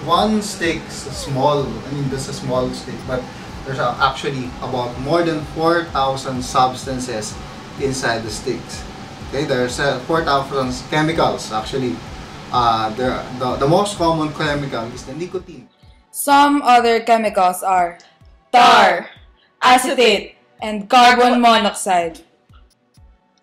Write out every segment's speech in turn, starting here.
one stick is small. I mean, that's a small stick, but there's actually about more than 4,000 substances inside the sticks. Okay, there's 4,000 chemicals actually. The most common chemical is the nicotine. Some other chemicals are tar, acetate, and carbon monoxide.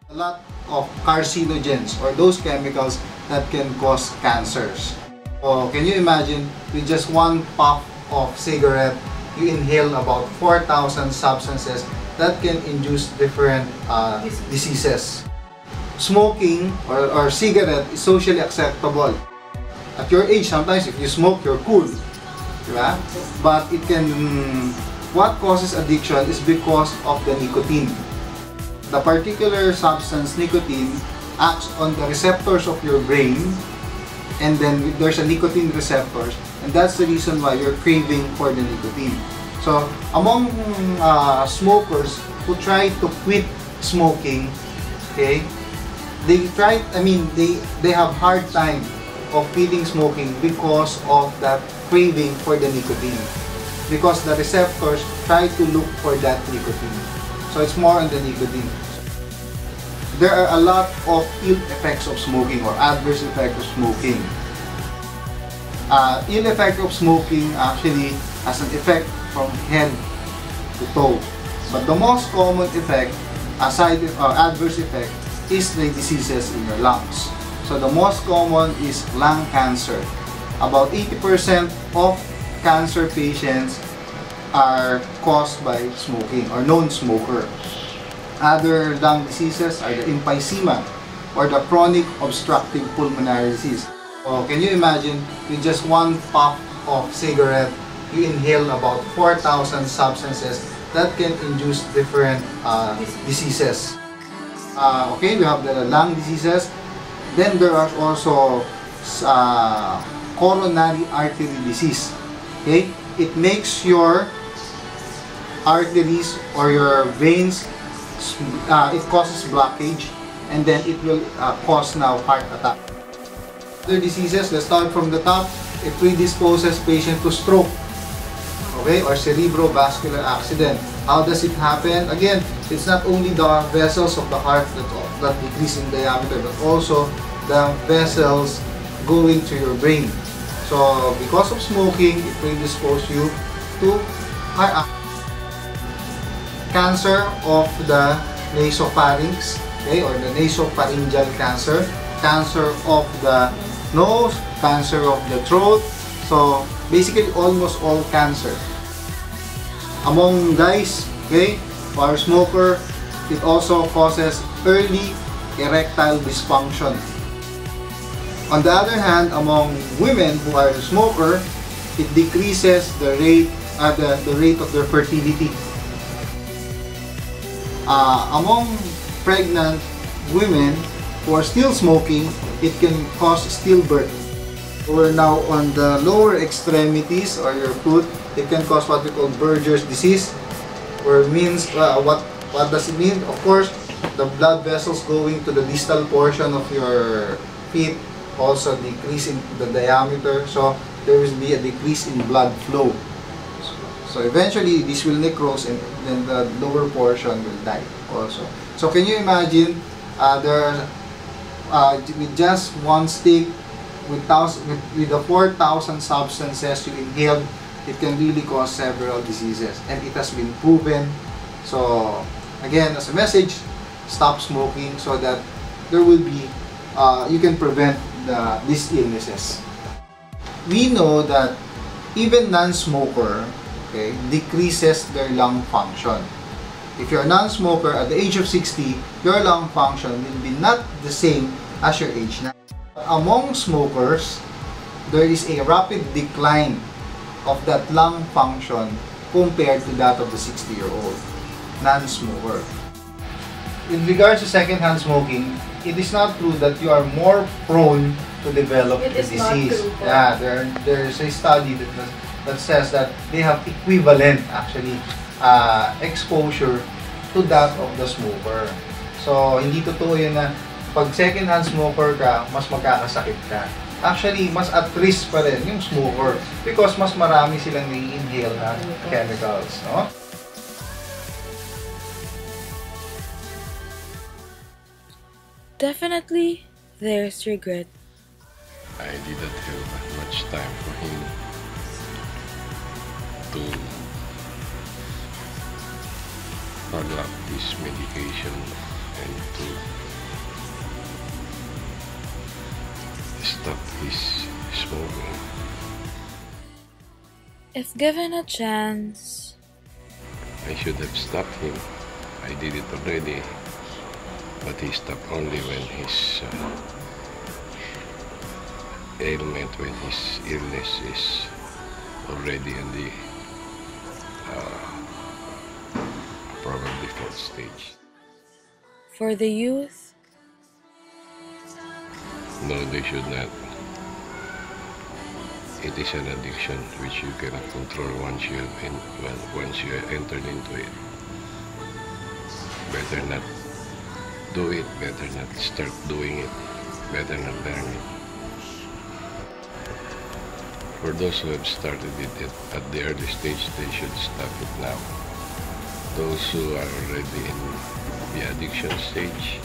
A lot of carcinogens or those chemicals that can cause cancers. So can you imagine with just one puff of cigarette, you inhale about 4,000 substances that can induce different diseases. Smoking or cigarette is socially acceptable. At your age, sometimes if you smoke, you're cool. Diba? But it can, what causes addiction is because of the nicotine. The particular substance, nicotine, acts on the receptors of your brain, and then there's a nicotine receptors, and that's the reason why you're craving for the nicotine. So among smokers who try to quit smoking, okay, they have hard time of quitting smoking because of that craving for the nicotine, because the receptors try to look for that nicotine. So it's more on the nicotine. There are a lot of ill effects of smoking or adverse effects of smoking. Ill effect of smoking actually has an effect from head to toe. But the most common effect, adverse effect, is the diseases in your lungs. So the most common is lung cancer. About 80% of cancer patients are caused by smoking or non-smoker. Other lung diseases are the emphysema or the chronic obstructive pulmonary disease. So can you imagine with just one puff of cigarette, you inhale about 4,000 substances that can induce different diseases. Okay, we have the lung diseases. Then there are also coronary artery disease. Okay, it makes your arteries or your veins, it causes blockage, and then it will cause now heart attack. Other diseases, let's start from the top. It predisposes patient to stroke, okay, or cerebrovascular accident. How does it happen? Again, it's not only the vessels of the heart that decrease in diameter, but also the vessels going to your brain. So because of smoking, it predisposes you to heart cancer of the nasopharynx, okay, or the nasopharyngeal cancer, cancer of the nose, cancer of the throat. So basically almost all cancer. Among guys, okay, who are smoker, it also causes early erectile dysfunction. On the other hand, among women who are smoker, it decreases the rate of their fertility. Among pregnant women who are still smoking, it can cause stillbirth. We're now on the lower extremities or your foot. It can cause what we call Berger's disease, or means what does it mean? Of course, the blood vessels going to the distal portion of your feet also decrease in the diameter, so there will be a decrease in blood flow. So eventually this will necrose, and then the lower portion will die also. So can you imagine with just one stick, with the 4,000 substances you inhaled, it can really cause several diseases, and it has been proven. So again, as a message, stop smoking so that there will be you can prevent these illnesses. We know that even non-smoker, okay, decreases their lung function. If you're a non-smoker at the age of 60, your lung function will be not the same as your age now. Among smokers, there is a rapid decline of that lung function compared to that of the 60-year-old non-smoker. In regards to secondhand smoking, it is not true that you are more prone to develop the disease. Yeah, there is a study that says that they have equivalent actually exposure to that of the smoker. So hindi totoo yun na pag second-hand smoker ka, mas magkakasakit ka. actually mas at risk pa rin yung smoker because mas marami silang i-inhale na chemicals, no? Definitely, there's regret. I didn't have much time for him to follow up his medication and to stop his smoking. If given a chance, I should have stopped him. I did it already, but he stopped only when his ailment, when his illness is already in the probably fourth stage. for the youth, No, they should not. It is an addiction which you cannot control once you entered into it. Better not do it. Better not start doing it. Better not learn it. For those who have started it at the early stage, they should stop it now. Those who are already in the addiction stage,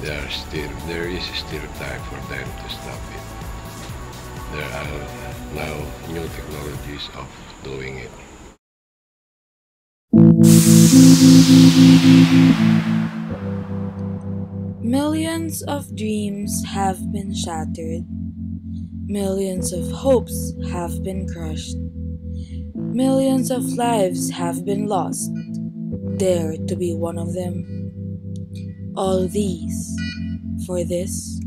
there is still time for them to stop it. There are now new technologies of doing it. millions of dreams have been shattered. Millions of hopes have been crushed. Millions of lives have been lost. Dare to be one of them. All these for this.